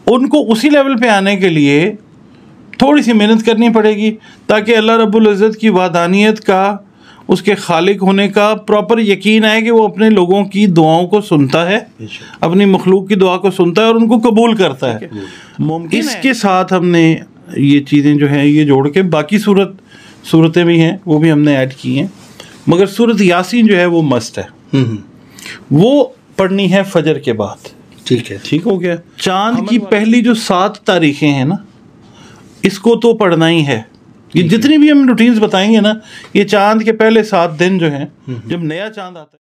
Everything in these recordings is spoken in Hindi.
उनको उसी लेवल पे आने के लिए थोड़ी सी मेहनत करनी पड़ेगी, ताकि अल्लाह रब्बुल इज़्ज़त की वादानियत का, उसके खालिक होने का प्रॉपर यकीन आए कि वो अपने लोगों की दुआओं को सुनता है, अपनी मखलूक की दुआ को सुनता है और उनको कबूल करता है। मुमकिन इसके साथ हमने ये चीज़ें जो हैं ये जोड़ के बाकी सूरतें भी हैं वो भी हमने ऐड की हैं, मगर सूरत यासीन जो है वो मस्ट है, वो पढ़नी है फजर के बाद। ठीक है, ठीक हो गया। चांद की पहली जो 7 तारीखें हैं ना, इसको तो पढ़ना ही है। ये जितनी भी हम रूटीन्स बताएंगे ना, ये चांद के पहले 7 दिन जो हैं, जब नया चांद आता है।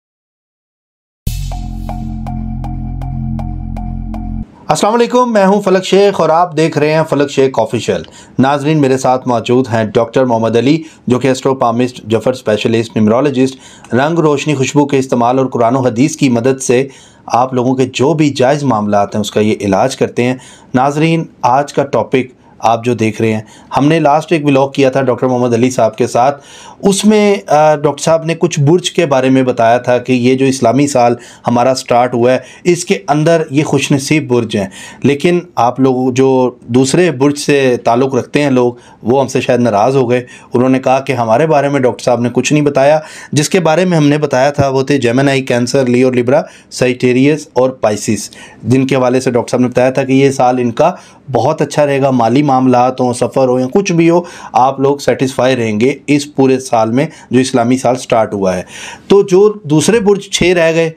अस्सलाम वालेकुम, मैं हूं फलक शेख और आप देख रहे हैं फलक शेख ऑफिशियल। नाजरीन, मेरे साथ मौजूद हैं डॉक्टर मोहम्मद अली, जो कि एस्ट्रोपामिस्ट, जफर स्पेशलिस्ट, न्यूमरोलॉजिस्ट, रंग रोशनी खुशबू के इस्तेमाल और कुरान और हदीस की मदद से आप लोगों के जो भी जायज़ मामलात हैं उसका ये इलाज करते हैं। नाजरीन, आज का टॉपिक आप जो देख रहे हैं, हमने लास्ट एक व्लॉग किया था डॉक्टर मोहम्मद अली साहब के साथ। उसमें डॉक्टर साहब ने कुछ बुर्ज के बारे में बताया था कि ये जो इस्लामी साल हमारा स्टार्ट हुआ है, इसके अंदर ये खुशनसीब बुर्ज हैं। लेकिन आप लोग जो दूसरे बुर्ज से ताल्लुक़ रखते हैं लोग, वो हमसे शायद नाराज़ हो गए। उन्होंने कहा कि हमारे बारे में डॉक्टर साहब ने कुछ नहीं बताया। जिसके बारे में हमने बताया था वो थे जेमिनी, कैंसर, लियो, लिब्रा, सजिटेरियस और पाइसिस, जिनके हवाले से डॉक्टर साहब ने बताया था कि ये साल इनका बहुत अच्छा रहेगा। माली मामलात हो, सफ़र हो या कुछ भी हो, आप लोग सेटिस्फाई रहेंगे इस पूरे साल में जो इस्लामी साल स्टार्ट हुआ है। तो जो दूसरे बुर्ज 6 रह गए,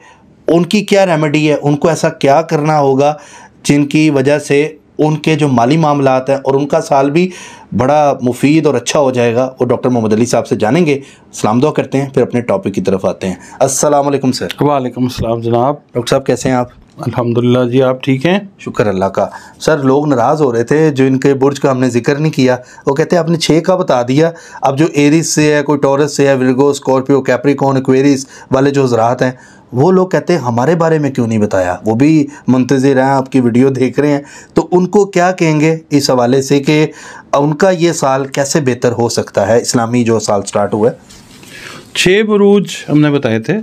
उनकी क्या रेमेडी है, उनको ऐसा क्या करना होगा जिनकी वजह से उनके जो माली मामलात हैं और उनका साल भी बड़ा मुफीद और अच्छा हो जाएगा, वो डॉक्टर मोहम्मद अली साहब से जानेंगे। सलाम दुआ करते हैं, फिर अपने टॉपिक की तरफ आते हैं। अस्सलाम वालेकुम सर। वालेकुम अस्सलाम जनाब। डॉक्टर साहब कैसे हैं आप? अल्हम्दुलिल्लाह जी, आप ठीक हैं? शुक्र अल्लाह का। सर, लोग नाराज़ हो रहे थे जो इनके बुर्ज का हमने जिक्र नहीं किया। वो कहते हैं आपने 6 का बता दिया, अब जो एरिस से है, कोई टॉरस से है, विर्गो, स्कॉर्पियो, कैप्रिकॉर्न, एक्वेरियस वाले जो हज़रात हैं, वो लोग कहते हैं हमारे बारे में क्यों नहीं बताया। वो भी मुंतज़िर हैं, आपकी वीडियो देख रहे हैं, तो उनको क्या कहेंगे इस हवाले से कि उनका ये साल कैसे बेहतर हो सकता है, इस्लामी जो साल स्टार्ट हुआ है? 6 बुरूज हमने बताए थे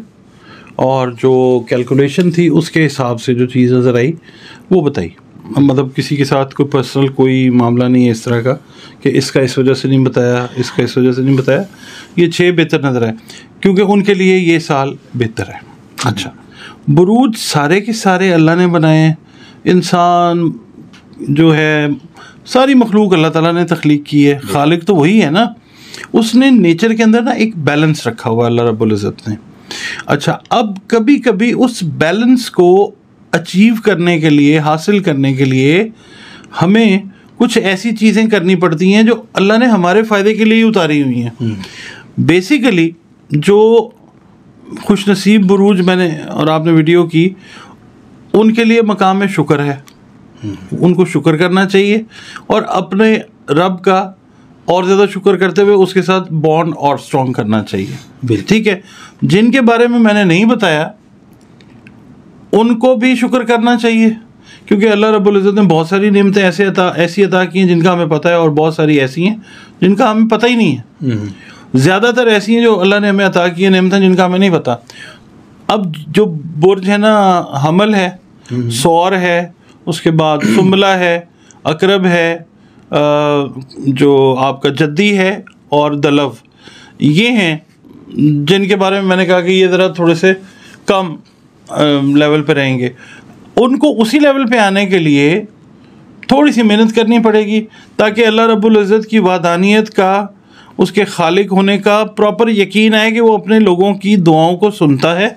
और जो कैलकुलेशन थी उसके हिसाब से जो चीज़ नज़र आई वो बताई। मतलब किसी के साथ कोई पर्सनल कोई मामला नहीं है इस तरह का कि इसका इस वजह से नहीं बताया, इसका इस वजह से नहीं बताया। ये 6 बेहतर नज़र आए क्योंकि उनके लिए ये साल बेहतर है। अच्छा, बुरूज सारे के सारे अल्लाह ने बनाए हैं। इंसान जो है, सारी मखलूक अल्लाह ताला ने तख्लीक की है, खालिक तो वही है ना। उसने नेचर के अंदर ना एक बैलेंस रखा हुआ अल्लाह रब्बुल इज़्ज़त ने। अच्छा, अब कभी कभी उस बैलेंस को अचीव करने के लिए, हासिल करने के लिए हमें कुछ ऐसी चीज़ें करनी पड़ती हैं जो अल्लाह ने हमारे फ़ायदे के लिए ही उतारी हुई हैं। बेसिकली जो खुशनसीब बुरूज मैंने और आपने वीडियो की, उनके लिए मकाम में शुक्र है, उनको शुक्र करना चाहिए और अपने रब का और ज़्यादा शुक्र करते हुए उसके साथ बॉन्ड और स्ट्रॉन्ग करना चाहिए। ठीक है। जिनके बारे में मैंने नहीं बताया उनको भी शुक्र करना चाहिए, क्योंकि अल्लाह रब्बुल इज़्ज़त ने बहुत सारी नेमतें ऐसी अता की हैं जिनका हमें पता है, और बहुत सारी ऐसी हैं जिनका हमें पता ही नहीं है। ज़्यादातर ऐसी हैं जो अल्लाह ने हमें अता की है नेमतें जिनका हमें नहीं पता। अब जो बुर्ज है ना, हमल है, सौर है, उसके बाद सुमला है, अकरब है, जो आपका जद्दी है और दलव, ये हैं जिनके बारे में मैंने कहा कि ये ज़रा थोड़े से कम लेवल पे रहेंगे। उनको उसी लेवल पे आने के लिए थोड़ी सी मेहनत करनी पड़ेगी, ताकि अल्लाह रब्बुल इज़्ज़त की वादानियत का, उसके खालिक होने का प्रॉपर यकीन आए कि वो अपने लोगों की दुआओं को सुनता है,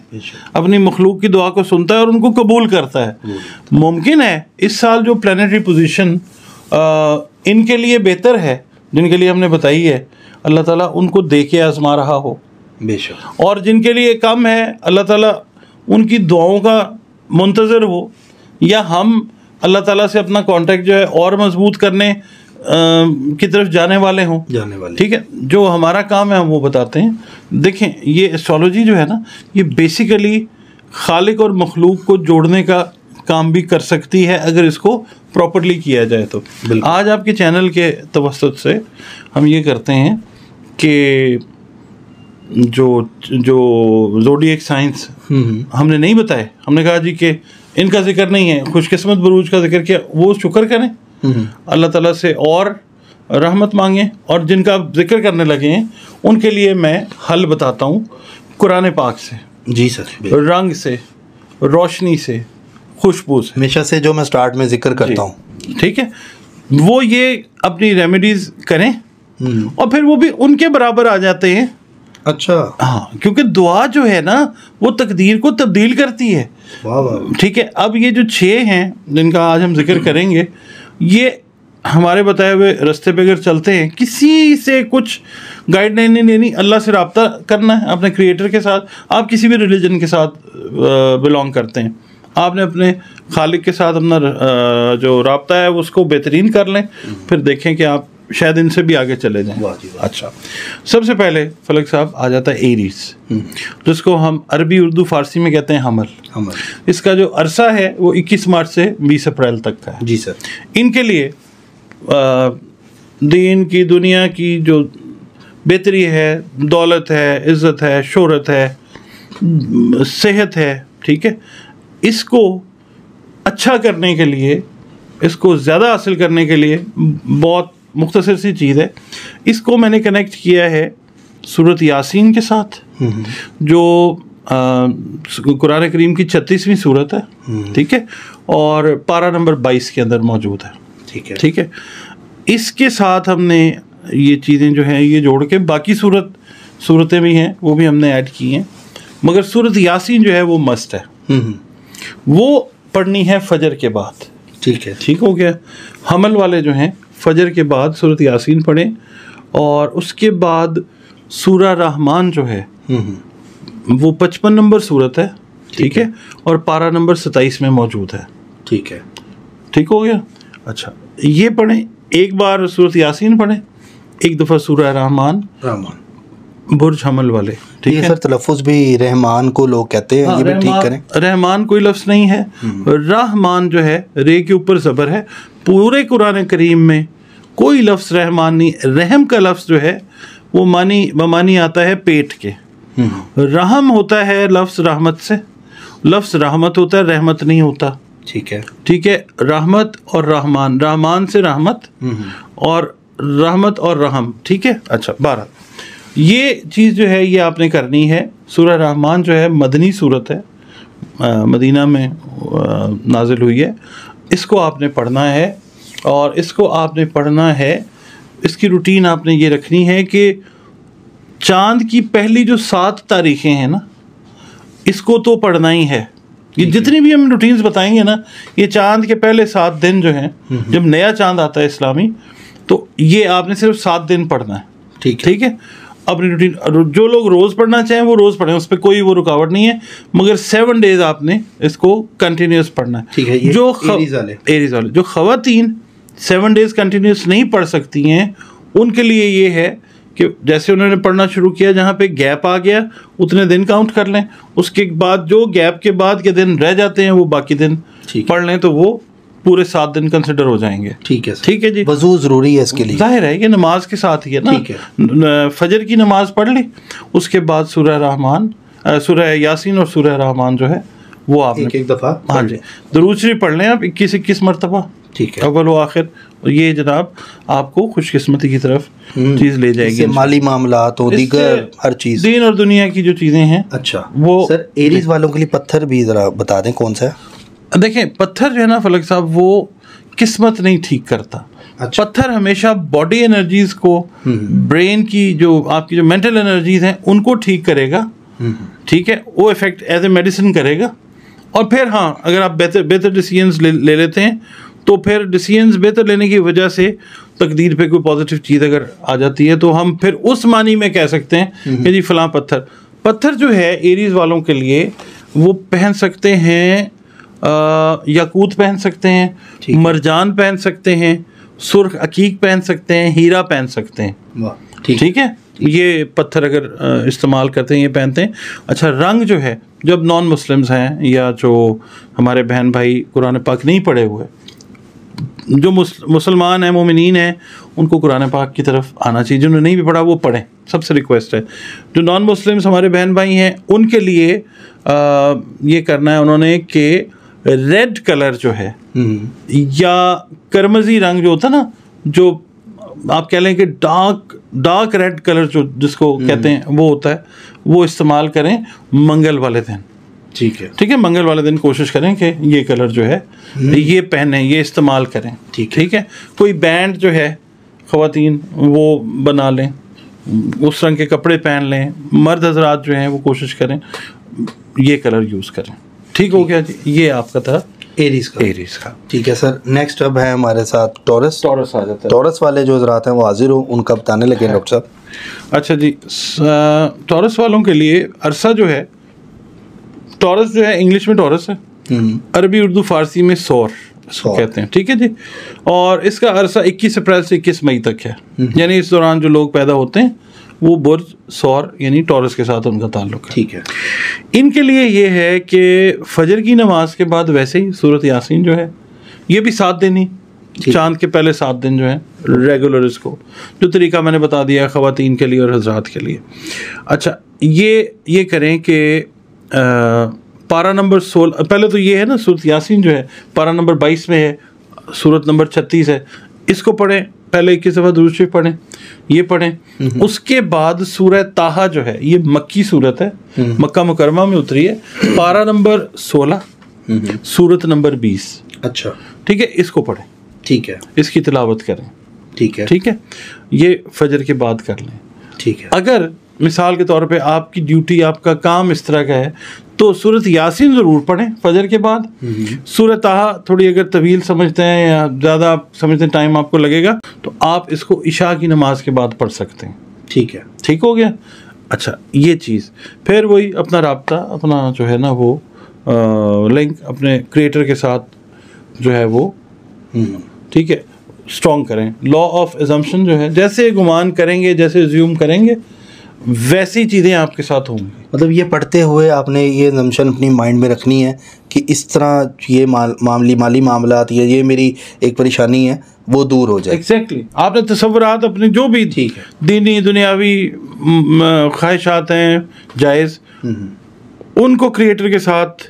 अपनी मखलूक की दुआ को सुनता है और उनको कबूल करता है। मुमकिन है इस साल जो प्लानिटरी पोजीशन इनके लिए बेहतर है, जिनके लिए हमने बताई है, अल्लाह ताला उनको दे के आजमा रहा हो बेशक, और जिनके लिए कम है अल्लाह ताला उनकी दुआओं का मुंतज़र हो, या हम अल्लाह ताला से अपना कॉन्टेक्ट जो है और मजबूत करने की तरफ जाने वाले हों। ठीक है, जो हमारा काम है हम वो बताते हैं। देखें, ये एस्ट्रोलॉजी जो है ना, ये बेसिकली खालिक और मखलूक को जोड़ने का काम भी कर सकती है अगर इसको प्रॉपरली किया जाए तो। आज आपके चैनल के तवस्सुत से हम ये करते हैं कि जो ज़ोडिएक साइंस हमने नहीं बताए, हमने कहा जी कि इनका जिक्र नहीं है, खुशकिस्मत बुरूज का जिक्र किया, वो शुक्र करें अल्लाह ताला से और रहमत मांगें। और जिनका आप जिक्र करने लगे हैं उनके लिए मैं हल बताता हूँ कुरान पाक से। जी सर। रंग से, रोशनी से, खुशबू से, हमेशा से जो मैं स्टार्ट में जिक्र करता हूँ, ठीक है, वो ये अपनी रेमेडीज करें और फिर वो भी उनके बराबर आ जाते हैं। अच्छा। हाँ, क्योंकि दुआ जो है ना वो तकदीर को तब्दील करती है। वाह वाह। ठीक है, अब ये जो 6 हैं जिनका आज हम जिक्र करेंगे, ये हमारे बताए हुए रास्ते पे अगर चलते हैं, किसी से कुछ गाइडलाइन नहीं लेनी, अल्लाह से रब्ता करना है अपने क्रिएटर के साथ। आप किसी भी रिलीजन के साथ बिलोंग करते हैं, आपने अपने खालिक के साथ अपना जो रब्ता है उसको बेहतरीन कर लें, फिर देखें कि आप शायद इनसे भी आगे चले जाएं। अच्छा, सबसे पहले फलक साहब आ जाता है एरीज, जिसको हम अरबी, उर्दू, फारसी में कहते हैं हमल। इसका जो अरसा है वो 21 मार्च से 20 अप्रैल तक का है। जी सर। इनके लिए दीन की, दुनिया की जो बेहतरी है, दौलत है, इज़्ज़त है, शोहरत है, सेहत है, ठीक है, इसको अच्छा करने के लिए, इसको ज़्यादा हासिल करने के लिए बहुत मुख्तसर सी चीज़ है। इसको मैंने कनेक्ट किया है सूरत यासीन के साथ, जो कुरान करीम की 36वीं सूरत है, ठीक है, और पारा नंबर 22 के अंदर मौजूद है। ठीक है, इसके साथ हमने ये चीज़ें जो हैं ये जोड़ के, बाकी सूरतें भी हैं वो भी हमने ऐड की हैं, मगर सूरत यासीन जो है वो मस्ट है, वो पढ़नी है फजर के बाद। ठीक है, ठीक हो गया। हमल वाले जो हैं फजर के बाद सूरत यासीन पढ़ें, और उसके बाद सूरा रहमान जो है वो 55 नंबर सूरत है, ठीक है, और पारा नंबर 27 में मौजूद है। ठीक है, ठीक हो गया। अच्छा, ये पढ़ें, एक बार सूरत यासीन पढ़ें, एक दफ़ा सूरा रहमान, बुर्ज हमल वाले। ठीक है सर, तलफ़ुज़ भी रहमान को लोग कहते हैं, ये भी ठीक करें। रहमान कोई लफ्ज़ नहीं है, रहमान जो है रे के ऊपर ज़बर है। पूरे कुरान करीम में कोई लफ्ज़ रहमान नहीं। रहम का लफ्ज़ जो है वो मानी आता है पेट के। रहम होता है लफ्ज़ रहमत से, लफ्ज़ रहमत होता है, रहमत नहीं होता। ठीक है, ठीक है, रहमत और रहमान, रहमान से रहमत और रहमत और रहम। ठीक है। अच्छा, 12 ये चीज़ जो है ये आपने करनी है। सूरह रहमान जो है मदनी सूरत है, मदीना में नाजिल हुई है। इसको आपने पढ़ना है, और इसको आपने पढ़ना है, इसकी रूटीन आपने ये रखनी है कि चाँद की पहली जो 7 तारीखें हैं ना, इसको तो पढ़ना ही है। ये जितनी भी हम रूटीन्स बताएंगे ना, ये चाँद के पहले 7 दिन जो हैं, जब नया चाँद आता है इस्लामी, तो ये आपने सिर्फ 7 दिन पढ़ना है। ठीक है। अपनी रूटीन, जो लोग रोज़ पढ़ना चाहें वो रोज़ पढ़ें, उस पर कोई वो रुकावट नहीं है, मगर 7 डेज आपने इसको कंटिन्यूस पढ़ना है। ठीक है। जो एरीज वाले जो ख़वातीन 7 डेज कंटिन्यूस नहीं पढ़ सकती हैं, उनके लिए ये है कि जैसे उन्होंने पढ़ना शुरू किया, जहाँ पे गैप आ गया उतने दिन काउंट कर लें, उसके बाद जो गैप के बाद के दिन रह जाते हैं वो बाकी दिन पढ़ लें, तो वो पूरे 7 दिन कंसिडर हो जाएंगे। ठीक है, ठीक है जी। वज़ू ज़रूरी है इसके लिए, जाहिर है कि नमाज के साथ ही है ना। ठीक है। फजर की नमाज पढ़ ली, उसके बाद सूरह रहमान, सूरह यासीन और सूरह रहमान जो है वो आपने एक दफ़ा, हाँ जी, दरूद शरीफ पढ़ लें आप 21-21 मरतबा। ठीक है। अव्वल व आखिर, ये जनाब आपको खुशकिस्मती की तरफ चीज़ ले जाएगी। माली मामला तो दीगर हर चीज़, दीन और दुनिया की जो चीज़ें हैं। अच्छा, वो सर एरीज वालों के लिए पत्थर भी ज़रा बता दें कौन सा है। देखें, पत्थर जो है ना फलक साहब, वो किस्मत नहीं ठीक करता। अच्छा। पत्थर हमेशा बॉडी एनर्जीज को, ब्रेन की जो आपकी जो मेंटल एनर्जीज हैं उनको ठीक करेगा। ठीक है, वो इफेक्ट एज ए मेडिसिन करेगा। और फिर हाँ, अगर आप बेहतर डिसीजंस ले लेते हैं, तो फिर डिसीजंस बेहतर लेने की वजह से तकदीर पे कोई पॉजिटिव चीज़ अगर आ जाती है, तो हम फिर उस मानी में कह सकते हैं कि जी फलां पत्थर जो है एरीज वालों के लिए, वो पहन सकते हैं, याकूत पहन सकते हैं, मरजान पहन सकते हैं, सुर्ख अकीक पहन सकते हैं, हीरा पहन सकते हैं। ठीक है, ये पत्थर अगर इस्तेमाल करते हैं, ये पहनते हैं। अच्छा, रंग जो है, जब नॉन मुस्लिम्स हैं या जो हमारे बहन भाई कुरान पाक नहीं पढ़े हुए, जो मुसलमान हैं, मोमिनीन हैं, उनको कुरान पाक की तरफ आना चाहिए। जिन्होंने नहीं भी पढ़ा वो पढ़ें, सबसे रिक्वेस्ट है। जो नॉन मुस्लिम्स हमारे बहन भाई हैं, उनके लिए ये करना है उन्होंने कि रेड कलर जो है या करमजी रंग जो होता है ना, जो आप कह लें कि डार्क रेड कलर जो जिसको कहते हैं वो होता है, वो इस्तेमाल करें मंगल वाले दिन। ठीक है, मंगल वाले दिन कोशिश करें कि ये कलर जो है ये पहने, ये इस्तेमाल करें। ठीक है। कोई बैंड जो है ख़वातीन वो बना लें, उस रंग के कपड़े पहन लें। मर्द हजरात जो हैं वो कोशिश करें ये कलर यूज़ करें। ठीक हो गया जी, ये आपका था एरीज का। ठीक है सर, नेक्स्ट अब है हमारे साथ टॉरस आ जाता है। टॉरस वाले जो हजरात हैं वो हाजिर हो, उनका बताने लगे डॉक्टर साहब। अच्छा जी, टॉरस वालों के लिए अरसा जो है, टॉरस जो है इंग्लिश में टॉरस है, अरबी उर्दू फारसी में सौर कहते हैं। ठीक है जी। और इसका अरसा 21 अप्रैल से 21 मई तक है, यानी इस दौरान जो लोग पैदा होते हैं वो बुर्ज सौर यानी टॉरस के साथ उनका ताल्लुक है। ठीक है। इनके लिए ये है कि फजर की नमाज के बाद वैसे ही सूरत यासीन जो है ये भी 7 दिन ही, चांद के पहले 7 दिन जो है रेगुलर, इसको जो तरीका मैंने बता दिया ख़वातीन के लिए और हजरात के लिए। अच्छा, ये करें कि पारा नंबर 16, पहले तो ये है ना सूरत यासीन जो है पारा नंबर 22 में है, सूरत नंबर 36 है, इसको पढ़ें। पहले 21 दफ़ा दुरूद शरीफ पढ़ें, ये पढ़ें। उसके बाद सूरह ताहा जो है ये मक्की सूरत है, मक्का मुकरमा में उतरी है, पारा नंबर 16, सूरत नंबर 20। अच्छा, ठीक है, इसको पढ़ें। ठीक है, इसकी तिलावत करें। ठीक है, ठीक है, ये फजर के बाद कर लें। ठीक है। अगर मिसाल के तौर पे आपकी ड्यूटी, आपका काम इस तरह का है तो सूरत यासीन ज़रूर पढ़ें फजर के बाद। सूरत ताहा थोड़ी अगर तवील समझते हैं या ज़्यादा समझते हैं, टाइम आपको लगेगा, तो आप इसको इशा की नमाज के बाद पढ़ सकते हैं। ठीक है, ठीक हो गया। अच्छा, ये चीज़ फिर वही अपना राब्ता, अपना जो है ना वो लिंक अपने क्रिएटर के साथ जो है वो ठीक है स्ट्रॉन्ग करें। लॉ ऑफ एजम्पशन जो है, जैसे गुमान करेंगे, जैसे ज्यूम करेंगे, वैसी चीज़ें आपके साथ होंगी। मतलब ये पढ़ते हुए आपने ये एजम्पशन अपनी माइंड में रखनी है कि इस तरह ये माली मामलात, ये मेरी एक परेशानी है, वो दूर हो जाए। एग्जैक्टली। आपने तसव्वुरात अपने जो भी ठीक है दीनी दुनियावी ख्वाहिशात हैं जायज़, उनको क्रिएटर के साथ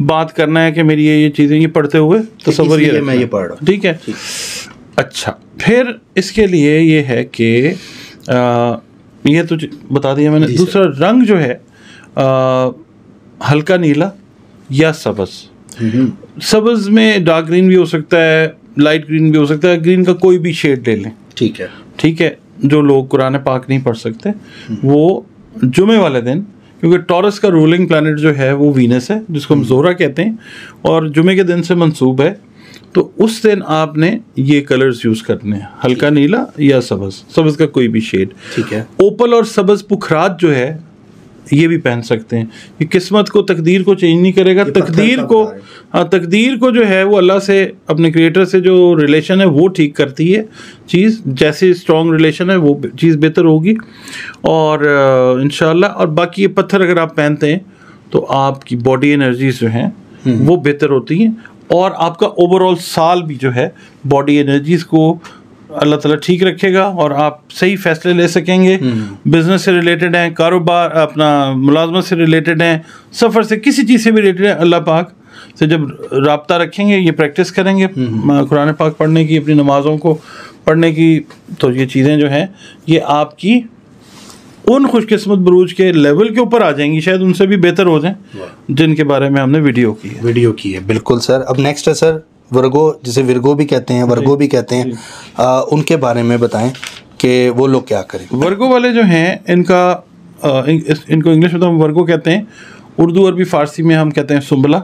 बात करना है कि मेरी ये चीज़ें ये पढ़ते हुए तसव्वुर ये मैं ये पढ़ रहा हूँ। ठीक है। अच्छा, फिर इसके लिए ये है कि ये तो बता दिया मैंने। दूसरा रंग जो है हल्का नीला या सब्ज़। सब्ज़ में डार्क ग्रीन भी हो सकता है, लाइट ग्रीन भी हो सकता है, ग्रीन का कोई भी शेड ले लें। ठीक है। ठीक है। जो लोग कुरान पाक नहीं पढ़ सकते वो जुमे वाले दिन, क्योंकि टॉरस का रूलिंग प्लैनेट जो है वो वीनस है, जिसको हम ज़ोहरा कहते हैं, और जुमे के दिन से मंसूब है, तो उस दिन आपने ये कलर्स यूज़ करने हैं, हल्का नीला या सब्ज़ का कोई भी शेड। ठीक है। ओपल और सब्ज़ पुखरात जो है ये भी पहन सकते हैं। ये किस्मत को, तकदीर को चेंज नहीं करेगा। तकदीर को जो है वो अल्लाह से, अपने क्रिएटर से जो रिलेशन है वो ठीक करती है चीज़। जैसे स्ट्रॉन्ग रिलेशन है वो चीज़ बेहतर होगी, और इंशाल्लाह। और बाकी ये पत्थर अगर आप पहनते हैं तो आपकी बॉडी एनर्जीज जो हैं वो बेहतर होती हैं, और आपका ओवरऑल साल भी जो है बॉडी एनर्जीज को अल्लाह ताला ठीक रखेगा, और आप सही फैसले ले सकेंगे। बिजनेस से रिलेटेड हैं, कारोबार अपना मुलाजमत से रिलेटेड हैं, सफ़र से, किसी चीज़ से भी रिलेटेड है, अल्लाह पाक से जब राब्ता रखेंगे, ये प्रैक्टिस करेंगे कुरान पाक पढ़ने की, अपनी नमाज़ों को पढ़ने की, तो ये चीज़ें जो हैं ये आपकी उन खुशकिस्मत बरूज के लेवल के ऊपर आ जाएंगी, शायद उनसे भी बेहतर हो जाएं, जिनके बारे में हमने वीडियो की है। बिल्कुल सर। अब नेक्स्ट है सर वर्गो, जिसे विर्गो भी कहते हैं, वर्गो भी कहते हैं, उनके बारे में बताएं कि वो लोग क्या करें। वर्गो वाले जो हैं इनको इंग्लिश में तो हम वर्गो कहते हैं, उर्दू अरबी फ़ारसी में हम कहते हैं सुंबला,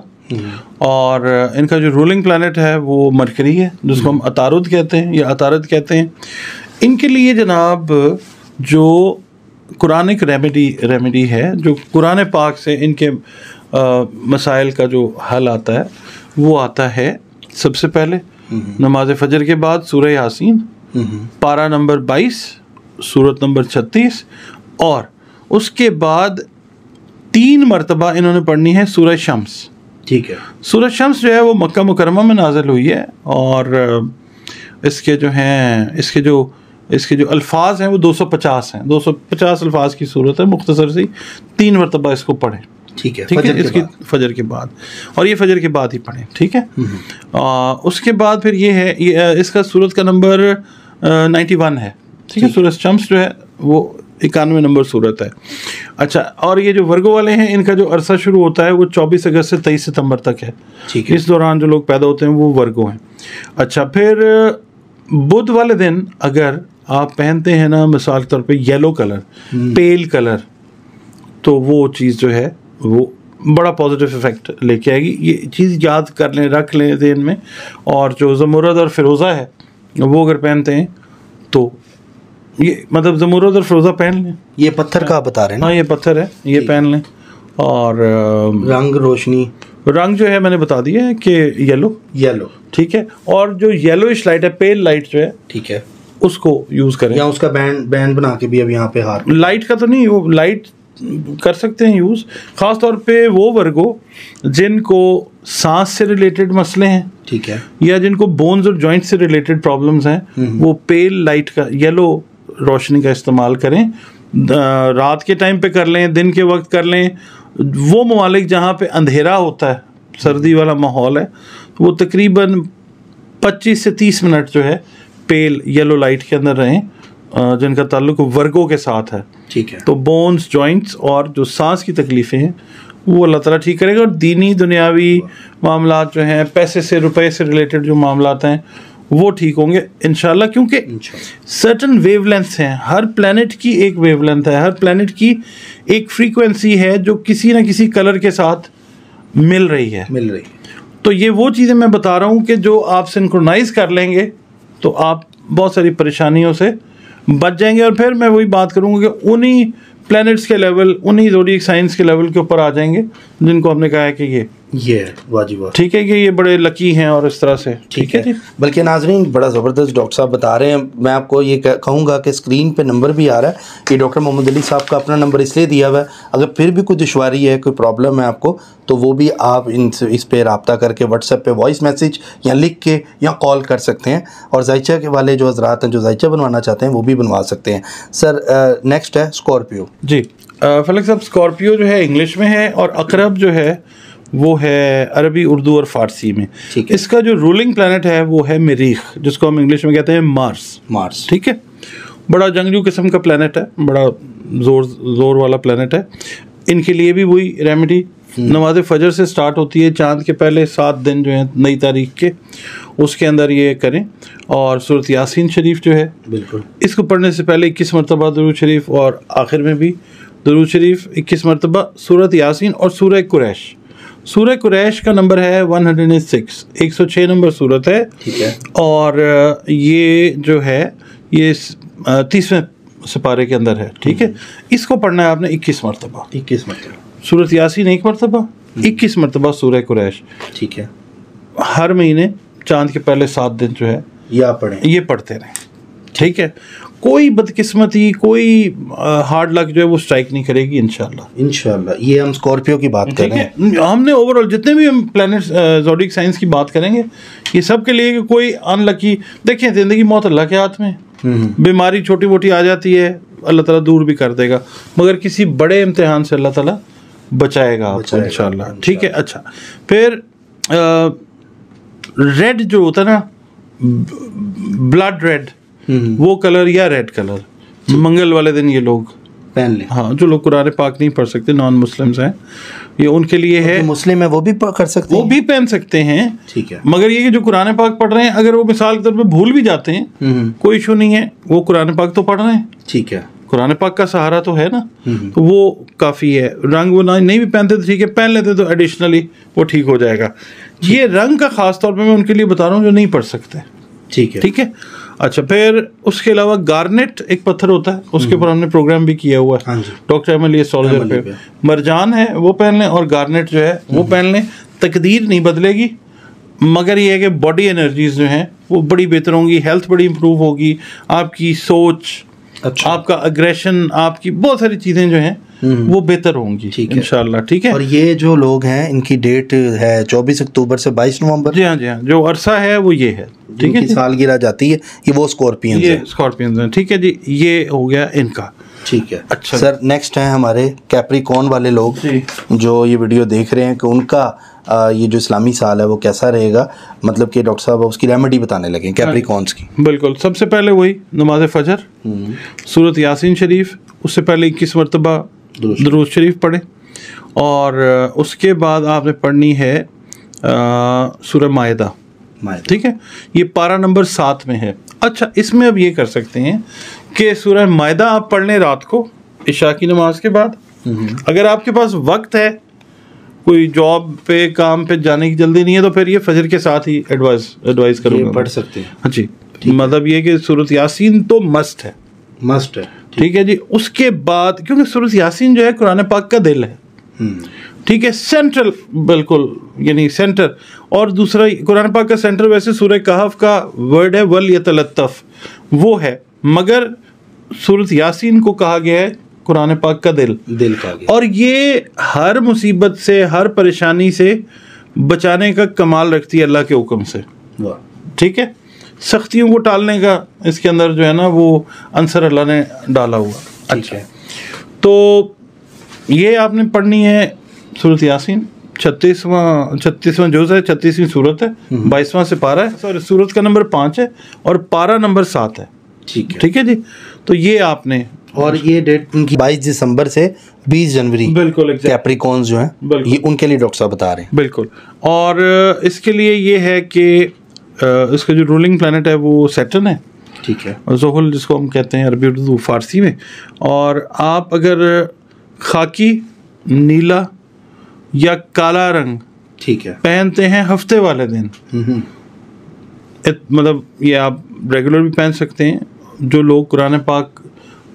और इनका जो रूलिंग प्लैनेट है वो मरकरी है, जिसको हम अतारुद कहते हैं या अतारद कहते हैं। इनके लिए जनाब जो कुरानिक रेमेडी है, जो कुरान पाक से इनके मसाइल का जो हल आता है वो आता है सबसे पहले नमाज फजर के बाद सूरह यासीन, पारा नंबर 22, सूरत नंबर 36, और उसके बाद 3 मरतबा इन्होंने पढ़नी है सूरह शम्स। ठीक है। सूरह शम्स जो है वो मक्का मुकरमा में नाज़िल हुई है, और इसके जो अल्फाज हैं वो 250 हैं। 250 अल्फाज की सूरत है, मुख्तसर सी 3 मरतबा इसको पढ़ें। ठीक है, ठीक है, इसकी फजर के बाद, और ये फजर के बाद ही पढ़ें, ठीक है। उसके बाद फिर ये है, इसका सूरत का नंबर 91 है, ठीक है। सूरत शम्स जो है वो 91 नंबर सूरत है। अच्छा, और ये जो वर्गो वाले हैं, इनका जो अरसा शुरू होता है वो 24 अगस्त से 23 सितंबर तक है, ठीक है। इस दौरान जो लोग पैदा होते हैं वो वर्गो हैं। अच्छा, फिर बुध वाले दिन अगर आप पहनते हैं ना, मिसाल के तौर पे येलो कलर, पेल कलर, तो वो चीज़ जो है वो बड़ा पॉजिटिव इफेक्ट लेके आएगी। ये चीज़ याद कर लें, रख लें ज़हन में। और जो ज़मुरद और फ़िरोज़ा है वो अगर पहनते हैं तो ये मतलब ज़मुरद और फ़िरोज़ा पहन लें। ये पत्थर का बता रहे हैं ना? हाँ, ये पत्थर है, ये पहन लें। और रंग रोशनी, रंग जो है मैंने बता दिया है कि येलो, ठीक है। और जो येलोइश लाइट है, पेल लाइट जो है, ठीक है, उसको यूज़ करें, या उसका बैंड बना के भी अब यहाँ पे हाथ, लाइट का तो नहीं, वो लाइट कर सकते हैं यूज़। ख़ास तौर पे वो वर्गो जिनको सांस से रिलेटेड मसले हैं, ठीक है, या जिनको बोन्स और जॉइंट से रिलेटेड प्रॉब्लम्स हैं, वो पेल लाइट का, येलो रोशनी का इस्तेमाल करें। रात के टाइम पे कर लें, दिन के वक्त कर लें। वो ममालिक जहाँ पे अंधेरा होता है, सर्दी वाला माहौल है, वो तकरीबन 25 से 30 मिनट जो है पेल येलो लाइट के अंदर रहें, जिनका ताल्लुक वर्गो के साथ है, ठीक है। तो बोन्स, जॉइंट्स और जो सांस की तकलीफ़ें हैं वो अल्लाह ताला ठीक करेगा। और दीनी दुनियावी मामलात जो हैं, पैसे से, रुपए से रिलेटेड जो मामलात हैं, वो ठीक होंगे इंशाल्लाह। क्योंकि सर्टन वेवलेंथ्स हैं, हर प्लैनेट की एक वेवलेंथ है, हर प्लैनेट की एक फ्रीक्वेंसी है जो किसी न किसी कलर के साथ मिल रही है। तो ये वो चीज़ें मैं बता रहा हूँ कि जो आप सिंक्रोनाइज कर लेंगे तो आप बहुत सारी परेशानियों से बच जाएंगे। और फिर मैं वही बात करूँगा कि उन्हीं प्लैनेट्स के लेवल, उन्हीं ज़ोडिएक साइंस के लेवल के ऊपर आ जाएंगे जिनको हमने कहा है कि ये वाजिब, ठीक है कि ये बड़े लकी हैं और इस तरह से, ठीक है जी। बल्कि नाजरीन, बड़ा ज़बरदस्त डॉक्टर साहब बता रहे हैं। मैं आपको ये कहूँगा कि स्क्रीन पे नंबर भी आ रहा है, ये डॉक्टर मोहम्मद अली साहब का अपना नंबर इसलिए दिया हुआ है, अगर फिर भी कोई दुश्वारी है, कोई प्रॉब्लम है आपको, तो वो भी आप इस पर रब्ता करके व्हाट्सएप पे वॉइस मैसेज या लिख के या कॉल कर सकते हैं। और जायचा के वाले जो हजरात हैं जो जायचा बनवाना चाहते हैं वो भी बनवा सकते हैं। सर, नेक्स्ट है स्कॉर्पियो जी। फलक साहब, स्कॉर्पियो जो है इंग्लिश में है और अकरब जो है वो है अरबी, उर्दू और फारसी में। इसका जो रूलिंग प्लैनेट है वो है मरीख, जिसको हम इंग्लिश में कहते हैं मार्स, ठीक है। बड़ा जंगजू किस्म का प्लैनेट है, बड़ा जोर वाला प्लैनेट है। इनके लिए भी वही रेमेडी, नमाज फजर से स्टार्ट होती है, चांद के पहले 7 दिन जो है नई तारीख के, उसके अंदर ये करें। और सूरत यासीन शरीफ जो है, बिल्कुल इसको पढ़ने से पहले 21 मरतबा दुरूद शरीफ, और आखिर में भी दुरूद शरीफ 21 मरतबा, सूरत यासीन और सूरह कुरैश। सूरह कुरैश का नंबर है 106, 106 नंबर सूरत है, ठीक है। और ये जो है ये 30वें सिपारे के अंदर है, ठीक है। इसको पढ़ना है आपने 21 मरतबा, सूरत यासीन 1 मरतबा, 21 मरतबा सूरह कुरैश, ठीक है। हर महीने चांद के पहले 7 दिन जो है ये पढ़ते रहें, ठीक है। कोई बदकिस्मती, कोई हार्ड लक जो है वो स्ट्राइक नहीं करेगी इंशाल्लाह। ये हम स्कॉर्पियो की बात कर रहे हैं। हमने ओवरऑल जितने भी हम प्लैनेट्स ज़ोडिएक साइंस की बात करेंगे, ये सब के लिए कोई अनलकी, देखिए ज़िंदगी मौत अल्लाह के हाथ में, बीमारी छोटी मोटी आ जाती है, अल्लाह ताला दूर भी कर देगा, मगर किसी बड़े इम्तिहान से अल्लाह ताला बचाएगा आपको इंशाल्लाह, ठीक है। अच्छा, फिर रेड जो होता है ना, ब्लड रेड, वो कलर या रेड कलर मंगल वाले दिन ये लोग पहन लें। हाँ, जो लोग कुरान पाक नहीं पढ़ सकते, नॉन मुस्लिम्स हैं, ये उनके लिए है। मुस्लिम है वो भी कर सकते हैं, वो भी पहन सकते हैं, ठीक है। मगर ये कि जो कुरान पाक पढ़ रहे हैं, अगर वो मिसाल के तौर पे भूल भी जाते हैं, कोई इशू नहीं है, वो कुरान पाक तो पढ़ रहे हैं, ठीक है। कुरान पाक का सहारा तो है ना, तो वो काफ़ी है। रंग वो नहीं भी पहनते तो ठीक है, पहन लेते तो एडिशनली वो ठीक हो जाएगा। ये रंग का ख़ास तौर पे मैं उनके लिए बता रहा हूँ जो नहीं पढ़ सकते, ठीक है। अच्छा, फिर उसके अलावा गार्नेट एक पत्थर होता है, उसके ऊपर हमने प्रोग्राम भी किया हुआ है, डॉक्टर एमएल एस्ट्रोलॉजर पे। मरजान है वो पहन लें, और गार्नेट जो है वो पहन लें। तकदीर नहीं बदलेगी, मगर ये है कि बॉडी एनर्जीज जो हैं वो बड़ी बेहतर होंगी, हेल्थ बड़ी इंप्रूव होगी, आपकी सोच, आपका अग्रेशन, आपकी बहुत सारी चीज़ें जो हैं वो बेहतर होंगी इंशाल्लाह, ठीक है। और ये जो लोग हैं, इनकी डेट है 24 अक्टूबर से 22 नवंबर। जी हाँ, जो अरसा है वो ये है, ठीक है। सालगिरह जाती है, ये वो स्कॉर्पियंस हैं, ठीक है जी। ये हो गया इनका। ठीक है। अच्छा सर, नेक्स्ट है हमारे कैप्रिकॉर्न वाले लोग जो ये वीडियो देख रहे हैं कि उनका ये जो इस्लामी साल है वो कैसा रहेगा, मतलब कि डॉक्टर साहब उसकी रेमेडी बताने लगे कैप्रिकॉर्न्स की। बिल्कुल, सबसे पहले वही नमाज फजर, सूरत यासीन शरीफ, उससे पहले 21 मरतबा दुरूद शरीफ पढ़े, और उसके बाद आपने पढ़नी है सूरह मायदा। ठीक है, ये पारा नंबर 7 में है। अच्छा, इसमें अब ये कर सकते हैं कि सूरह मायदा आप पढ़ लें रात को इशा की नमाज के बाद। अगर आपके पास वक्त है, कोई जॉब पे काम पे जाने की जल्दी नहीं है, तो फिर ये फजर के साथ ही एडवाइस करूँगा, पढ़ सकते हैं। हाँ जी, मतलब ये कि सूरत यासीन तो मस्ट है। ठीक है जी। उसके बाद, क्योंकि सूरत यासीन जो है कुरान पाक का दिल है, ठीक है, सेंट्रल, बिल्कुल, यानी सेंटर। और दूसरा कुरान पाक का सेंटर वैसे सूरह कहफ का वर्ड है वल यतलत्तफ, वो है, मगर सूरत यासीन को कहा गया है कुरान पाक का दिल कहा गया। और ये हर मुसीबत से, हर परेशानी से बचाने का कमाल रखती है अल्लाह के हुक्म से। ठीक है, सख्तियों को टालने का इसके अंदर जो है ना वो अंसर अल्लाह ने डाला हुआ। अच्छा, तो ये आपने पढ़नी है सूरत यासीन। 36वां जुज़ है, 36वीं सूरत है, 22वां से पारा है, सॉरी सूरत का नंबर 5 है और पारा नंबर 7 है। ठीक है जी। तो ये आपने, और ये डेट उनकी 22 दिसंबर से 20 जनवरी, बिल्कुल कैप्रिकॉर्न्स जो हैं ये उनके लिए डॉक्टर साहब बता रहे हैं। बिल्कुल, और इसके लिए ये है कि इसका जो रूलिंग प्लैनेट है वो सैटर्न है। ठीक है, ज़ुहुल जिसको हम कहते हैं अरबी उर्दू फारसी में। और आप अगर खाकी, नीला या काला रंग, ठीक है, पहनते हैं हफ्ते वाले दिन, मतलब ये आप रेगुलर भी पहन सकते हैं। जो लोग कुरान पाक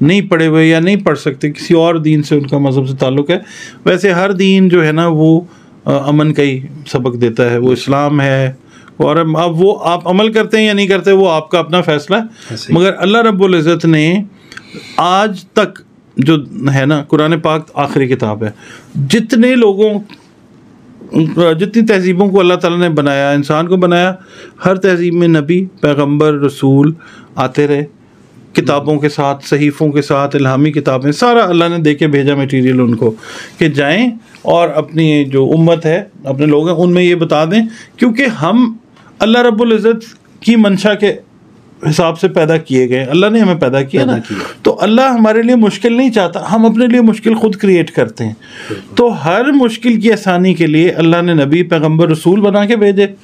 नहीं पढ़े हुए या नहीं पढ़ सकते, किसी और दीन से उनका मज़हब से ताल्लुक़ है, वैसे हर दीन जो है ना वो अमन का ही सबक देता है, वो इस्लाम है। और अब वो आप अमल करते हैं या नहीं करते वो आपका अपना फैसला है, मगर अल्लाह रब्बुल इज़्ज़त ने आज तक जो है ना, कुरान पाक आखिरी किताब है, जितने लोगों, जितनी तहजीबों को अल्लाह ताला ने बनाया, इंसान को बनाया, हर तहजीब में नबी, पैगंबर, रसूल आते रहे किताबों के साथ, सहीफ़ों के साथ, इल्हामी किताबें, सारा अल्लाह ने दे के भेजा मटीरियल उनको कि जाएं और अपनी जो उम्मत है, अपने लोग हैं, उनमें ये बता दें, क्योंकि हम अल्लाह रब्बुल इज़्ज़त की मंशा के हिसाब से पैदा किए गए। अल्लाह ने हमें पैदा किया ना, तो अल्लाह हमारे लिए मुश्किल नहीं चाहता, हम अपने लिए मुश्किल खुद क्रिएट करते हैं। तो हर मुश्किल की आसानी के लिए अल्लाह ने नबी, पैगंबर, रसूल बना के भेजे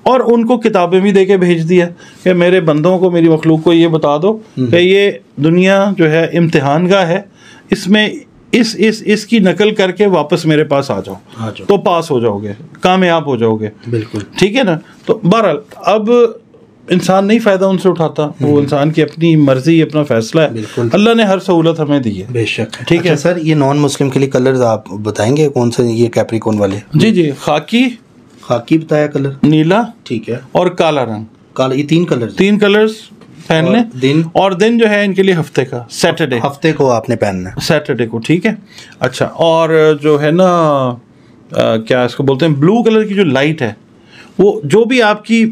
और उनको किताबें भी दे के भेज दिया कि मेरे बंदों को, मेरी मखलूक को ये बता दो कि ये दुनिया जो है इम्तिहान का है, इसमें इसकी नकल करके वापस मेरे पास आ जाओ, तो पास हो जाओगे, कामयाब हो जाओगे। बिल्कुल ठीक है ना। तो बहरहाल अब इंसान नहीं फ़ायदा उनसे उठाता, वो इंसान की अपनी मर्जी, अपना फैसला है। अल्लाह ने हर सहूलत हमें दी है, बेशक। ठीक है सर, ये नॉन मुस्लिम के लिए कलर्स आप बताएंगे कौन से, ये कैप्रिकॉर्न वाले? जी, खाकी बताया कलर, नीला, ठीक है, और काला रंग, ये तीन कलर्स पहन लें। और दिन जो है इनके लिए हफ्ते का, सैटरडे, हफ्ते को आपने पहनना है, सैटरडे को। ठीक है। अच्छा, और जो है ना क्या इसको बोलते हैं, ब्लू कलर की जो लाइट है, वो जो भी आपकी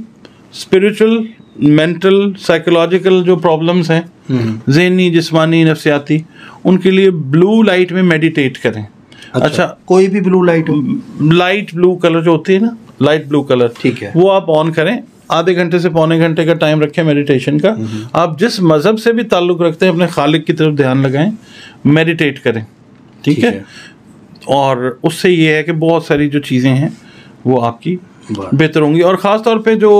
स्पिरिचुअल, मेंटल, साइकोलॉजिकल जो प्रॉब्लम्स हैं, ज़हनी, जिस्मानी, नफ्सियाती, उनके लिए ब्लू लाइट में मेडिटेट करें। अच्छा, कोई भी blue light, light blue colour जो होती है ना, लाइट ब्लू कलर, ठीक है, वो आप ऑन करें। आधे घंटे से पौने घंटे का टाइम रखें मेडिटेशन का। आप जिस मज़हब से भी ताल्लुक़ रखते हैं, अपने खालिक की तरफ ध्यान लगाएं, मेडिटेट करें। ठीक है। और उससे ये है कि बहुत सारी जो चीज़ें हैं वो आपकी बेहतर होंगी। और ख़ास तौर पे जो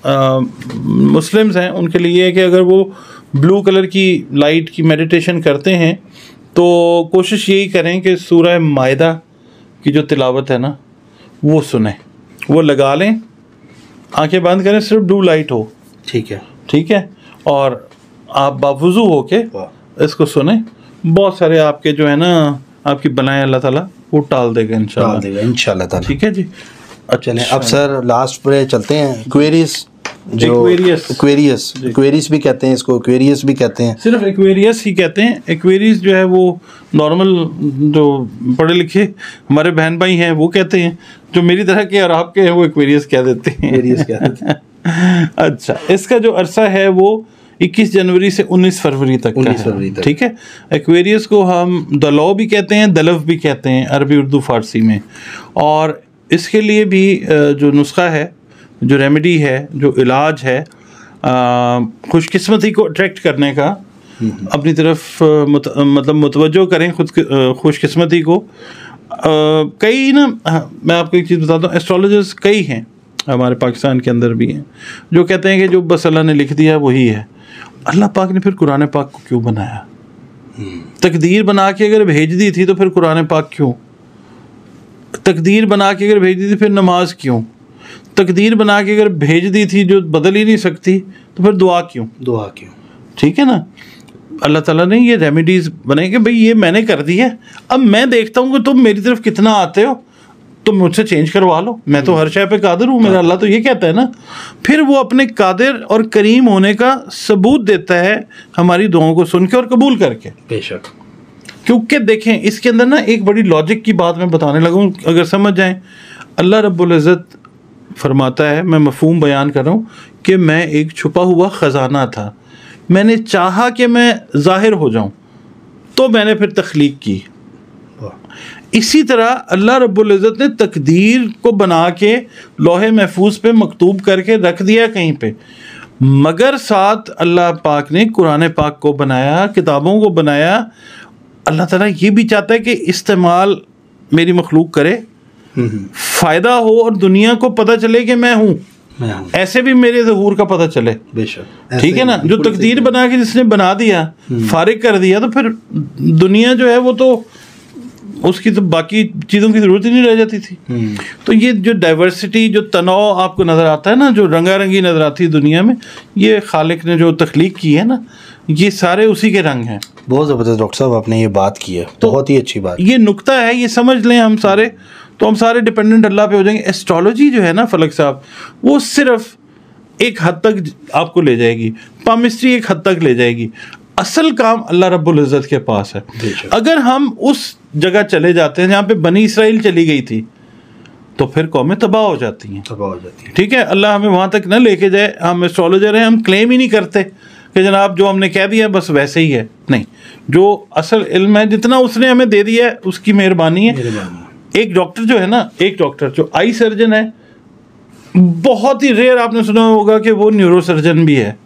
मुस्लिम्स हैं उनके लिए ये है कि अगर वो ब्लू कलर की लाइट की मेडिटेशन करते हैं तो कोशिश यही करें कि सूरह मायदा की जो तिलावत है ना वो सुने, वो लगा लें, आंखें बंद करें, सिर्फ ब्लू लाइट हो। ठीक है। और आप बावुज़ू हो के इसको सुने। बहुत सारे आपके जो है ना, आपकी बनाए अल्लाह ताला वो टाल देगा इंशाल्लाह ताला। ठीक है जी। अच्छा, अब सर लास्ट पे चलते हैं, क्वेरीज, जो एक्वेरियस भी कहते हैं इसको, एक्वेरियस भी कहते हैं, सिर्फ एक्वेरियस ही कहते हैं। एक्वेरियस जो है वो नॉर्मल जो पढ़े लिखे हमारे बहन भाई हैं वो कहते हैं, जो मेरी तरह के और आपके हैं वो एक्वेरियस कह देते हैं। अच्छा, इसका जो अरसा है वो 21 जनवरी से 19 फरवरी तक का है, ठीक है। एक्वेरियस को हम दलौ भी कहते हैं, दलव भी कहते हैं अरबी, उर्दू, फारसी में। और इसके लिए भी जो नुस्खा है, जो रेमेडी है, जो इलाज है, खुशकिस्मती को अट्रैक्ट करने का, अपनी तरफ मतलब मुतवज्जो करें खुद खुशकिस्मती को। कई ना, मैं आपको एक चीज़ बताता हूँ, एस्ट्रोलॉजर्स कई हैं हमारे पाकिस्तान के अंदर भी हैं जो कहते हैं कि जो बस अल्लाह ने लिख दिया वही है। अल्लाह पाक ने फिर कुरान पाक को क्यों बनाया? तकदीर बना के अगर भेज दी थी तो फिर कुरान पाक क्यों? तकदीर बना के अगर भेज दी थी फिर नमाज क्यों? तकदीर बना के अगर भेज दी थी जो बदल ही नहीं सकती तो फिर दुआ क्यों? ठीक है ना। अल्लाह ताला ने ये रेमेडीज़ बनाई कि भाई ये मैंने कर दी है, अब मैं देखता हूँ कि तुम मेरी तरफ कितना आते हो, तुम मुझसे चेंज करवा लो, मैं तो हर शय पे कादिर हूँ, मेरा अल्लाह तो ये कहता है ना। फिर वो अपने कादिर और करीम होने का सबूत देता है हमारी दुआओं को सुन के और कबूल करके। बेशक। क्योंकि देखें इसके अंदर ना एक बड़ी लॉजिक की बात मैं बताने लगूँ, अगर समझ जाएं। अल्लाह रब्बुल इज़्ज़त फरमाता है, मैं मफ़हूम बयान कर रहा हूँ, कि मैं एक छुपा हुआ ख़जाना था, मैंने चाहा कि मैं ज़ाहिर हो जाऊँ तो मैंने फिर तख्लीक की। इसी तरह अल्लाह रब्बुल इज़्ज़त ने तकदीर को बना के लोहे महफूज पे मकतूब करके रख दिया कहीं पे, मगर साथ अल्लाह पाक ने कुरान पाक को बनाया, किताबों को बनाया। अल्लाह ताला ये भी चाहता है कि इस्तेमाल मेरी मखलूक करे, फ़ायदा हो और दुनिया को पता चले कि मैं हूँ, ऐसे भी मेरे ज़हूर का पता चले। बेशक। ठीक है ना। जो तकदीर बना के जिसने बना दिया, फारिग कर दिया, तो फिर दुनिया जो है वो तो उसकी तो बाकी चीज़ों की ज़रूरत ही नहीं रह जाती थी। तो ये जो डाइवर्सिटी, जो तनाव आपको नज़र आता है ना, जो रंगारंगी नज़र आती है दुनिया में, ये खालिक ने जो तख्लीक की है ना, ये सारे उसी के रंग हैं। बहुत ज़बरदस्त डॉक्टर साहब आपने ये बात की है, तो बहुत ही अच्छी बात। ये नुक्ता है, ये समझ लें हम सारे, तो हम सारे डिपेंडेंट अल्लाह पे हो जाएंगे। एस्ट्रोलॉजी जो है ना फलक साहब, वो सिर्फ एक हद तक आपको ले जाएगी, पामिस्ट्री एक हद तक ले जाएगी, असल काम अल्लाह रब्बुल इज़्ज़त के पास है। अगर हम उस जगह चले जाते हैं जहाँ पे बनी इसराइल चली गई थी, तो फिर कौमें तबाह हो जाती हैं। ठीक है, अल्लाह हमें वहाँ तक न लेके जाए। हम एस्ट्रोलॉजर हैं, हम क्लेम ही नहीं करते कि जनाब जो हमने कह दिया बस वैसे ही है। नहीं, जो असल इल्म है, जितना उसने हमें दे दिया है, उसकी मेहरबानी है। एक डॉक्टर जो है ना, एक डॉक्टर जो आई सर्जन है, बहुत ही रेयर आपने सुना होगा कि वो न्यूरो सर्जन भी है।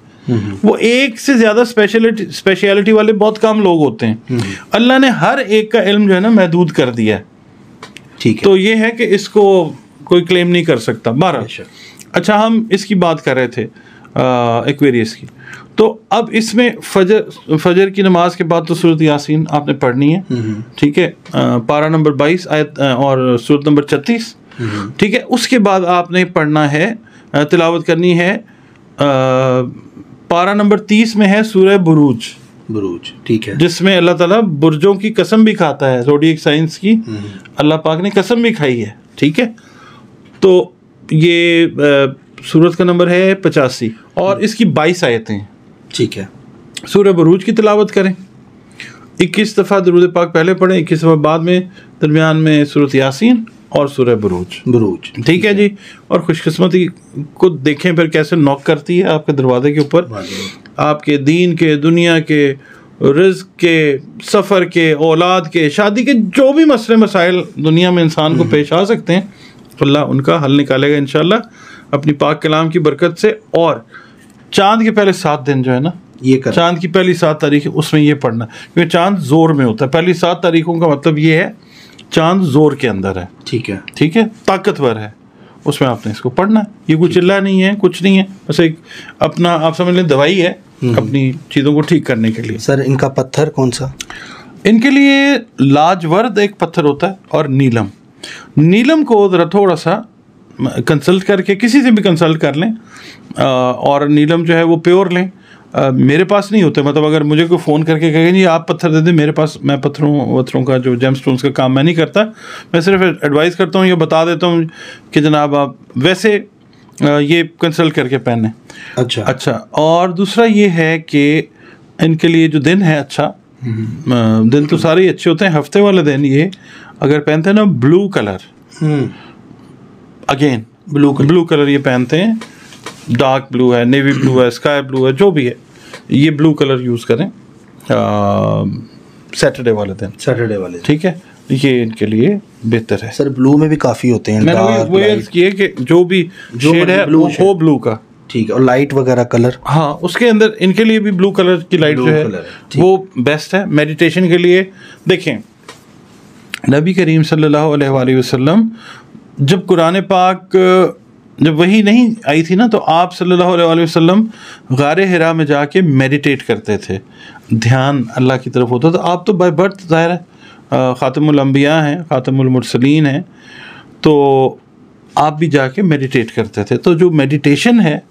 वो एक से ज़्यादा स्पेशलिटी वाले बहुत कम लोग होते हैं। अल्लाह ने हर एक का इल्म जो है ना महदूद कर दिया है। ठीक है। तो ये है कि इसको कोई क्लेम नहीं कर सकता। 12। अच्छा, हम इसकी बात कर रहे थे एक्वेरियस की। तो अब इसमें फजर की नमाज के बाद तो सूरत यासीन आपने पढ़नी है। ठीक है, पारा नंबर 22 आयत और सूरत नंबर 36। ठीक है, उसके बाद आपने पढ़ना है, तिलावत करनी है, पारा नंबर 30 में है सूरह बुरूज। ठीक है, जिसमें अल्लाह ताला बुर्जों की कसम भी खाता है, ज़ोडिएक साइंस की अल्लाह पाक ने कसम भी खाई है। ठीक है, तो ये सूरत का नंबर है 85 और इसकी 22 आयतें हैं। ठीक है, सूरह बुरूज की तिलावत करें, 21 दफ़ा दुरूद पाक पहले पढ़ें, 21 दफ़ा बाद में, दरमियान में सूरत यासीन और सूरह बुरूज। ठीक है जी। और खुशकिस्मती को देखें फिर कैसे नॉक करती है आपके दरवाजे के ऊपर, आपके दीन के, दुनिया के, रिज़्क़ के, सफ़र के, औलाद के, शादी के, जो भी मसले मसाइल दुनिया में इंसान को पेश आ सकते हैं, अल्लाह उनका हल निकालेगा इंशाअल्लाह अपनी पाक कलाम की बरकत से। और चाँद के पहले 7 दिन जो है ना, ये चाँद की पहली 7 तारीख उसमें ये पढ़ना, क्योंकि चाँद जोर में होता है। पहली 7 तारीखों का मतलब ये है चाँद जोर के अंदर है। ठीक है, ताकतवर है, उसमें आपने इसको पढ़ना है। ये कुछ चिल्ला नहीं है, कुछ नहीं है, बस एक अपना आप समझ लें दवाई है अपनी चीज़ों को ठीक करने के लिए। सर इनका पत्थर कौन सा? इनके लिए लाजवर्द एक पत्थर होता है और नीलम। नीलम को ज़रा थोड़ा सा कंसल्ट करके, किसी से भी कंसल्ट कर लें, और नीलम जो है वो प्योर लें। मेरे पास नहीं होते, मतलब अगर मुझे कोई फ़ोन करके कहे जी आप पत्थर दे दें, मेरे पास, मैं पत्थरों का जो जेम स्टोन्स का काम मैं नहीं करता, मैं सिर्फ एडवाइस करता हूँ या बता देता हूँ कि जनाब आप वैसे ये कंसल्ट करके पहने। अच्छा। और दूसरा ये है कि इनके लिए जो दिन है, अच्छा दिन तो सारे ही अच्छे होते हैं, हफ्ते वाले दिन ये अगर पहनते हैं ना blue colour, again blue colour ये पहनते हैं, डार्क ब्लू है, नेवी ब्लू है, स्काई ब्लू है, जो भी है, ये ब्लू कलर यूज़ करें सैटरडे वाले दिन, ठीक है, ये इनके लिए बेहतर है। सर ब्लू में भी काफ़ी होते हैं, मैंने वो अर्ज किए कि जो भी शेड है वो हो ब्लू का, ठीक है, और लाइट वगैरह कलर, हाँ उसके अंदर इनके लिए भी ब्लू कलर की लाइट जो है वो बेस्ट है मेडिटेशन के लिए। देखें नबी करीम सल्लल्लाहु अलैहि वसल्लम जब कुरान पाक जब वही नहीं आई थी ना, तो आप सल्लल्लाहु अलैहि वसल्लम गारे हिरा में जाके मेडिटेट करते थे, ध्यान अल्लाह की तरफ होता था। आप तो बाय बर्थ ज़ाहिर है ख़ातमुल अंबिया हैं, ख़ातमुल मुरसलीन हैं, तो आप भी जाके मेडिटेट करते थे। तो जो मेडिटेशन है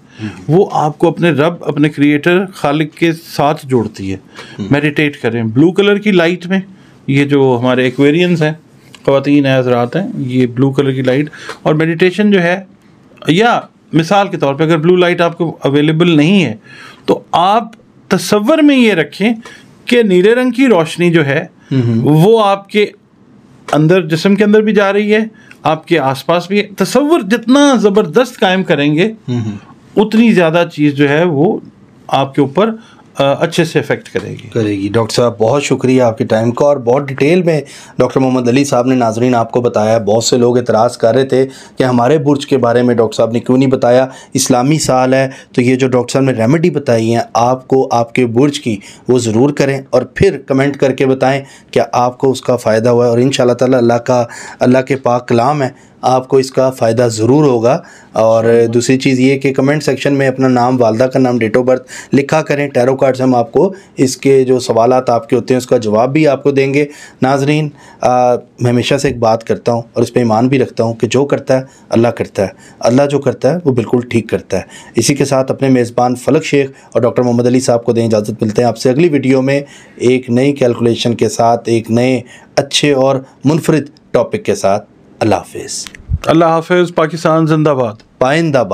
वो आपको अपने रब, अपने क्रिएटर खालिक के साथ जोड़ती है। मेडिटेट करें ब्लू कलर की लाइट में, ये जो हमारे एक्वेरियंस हैं, ख़वातीन हैं, हज़रात हैं, ये ब्लू कलर की लाइट और मेडिटेशन जो है, या मिसाल के तौर पे अगर ब्लू लाइट आपको अवेलेबल नहीं है तो आप तसव्वुर में ये रखें कि नीले रंग की रोशनी जो है वो आपके अंदर जिस्म के अंदर भी जा रही है, आपके आसपास भी है। तसव्वुर जितना ज़बरदस्त कायम करेंगे उतनी ज़्यादा चीज़ जो है वो आपके ऊपर अच्छे से इफेक्ट करेगी। डॉक्टर साहब बहुत शुक्रिया आपके टाइम का, और बहुत डिटेल में डॉक्टर मोहम्मद अली साहब ने नाजरीन आपको बताया। बहुत से लोग एतराज़ कर रहे थे कि हमारे बुर्ज के बारे में डॉक्टर साहब ने क्यों नहीं बताया, इस्लामी साल है, तो ये जो डॉक्टर साहब ने रेमेडी बताई हैं आपको आपके बुर्ज की, वो ज़रूर करें और फिर कमेंट करके बताएं क्या आपको उसका फ़ायदा हुआ है। और इंशाअल्लाह ताला अल्लाह के पाक कलाम है, आपको इसका फ़ायदा ज़रूर होगा। और दूसरी चीज़ ये कि कमेंट सेक्शन में अपना नाम, वालदा का नाम, डेट ऑफ बर्थ लिखा करें। टैरो कार्ड से हम आपको इसके जो सवालात आपके होते हैं उसका जवाब भी आपको देंगे। नाजरीन मैं हमेशा से एक बात करता हूँ और इस पर ईमान भी रखता हूँ कि जो करता है अल्लाह करता है, अल्लाह जो करता है वो बिल्कुल ठीक करता है। इसी के साथ अपने मेज़बान फलक शेख और डॉक्टर मोहम्मद अली साहब को दें इजाज़त। मिलते हैं आपसे अगली वीडियो में एक नई कैलकुलेशन के साथ, एक नए अच्छे और मुनफरिद टॉपिक के साथ। अल्लाह हाफिज़। अल्लाह हाफिज़। पाकिस्तान जिंदाबाद, पाइंदाबाद।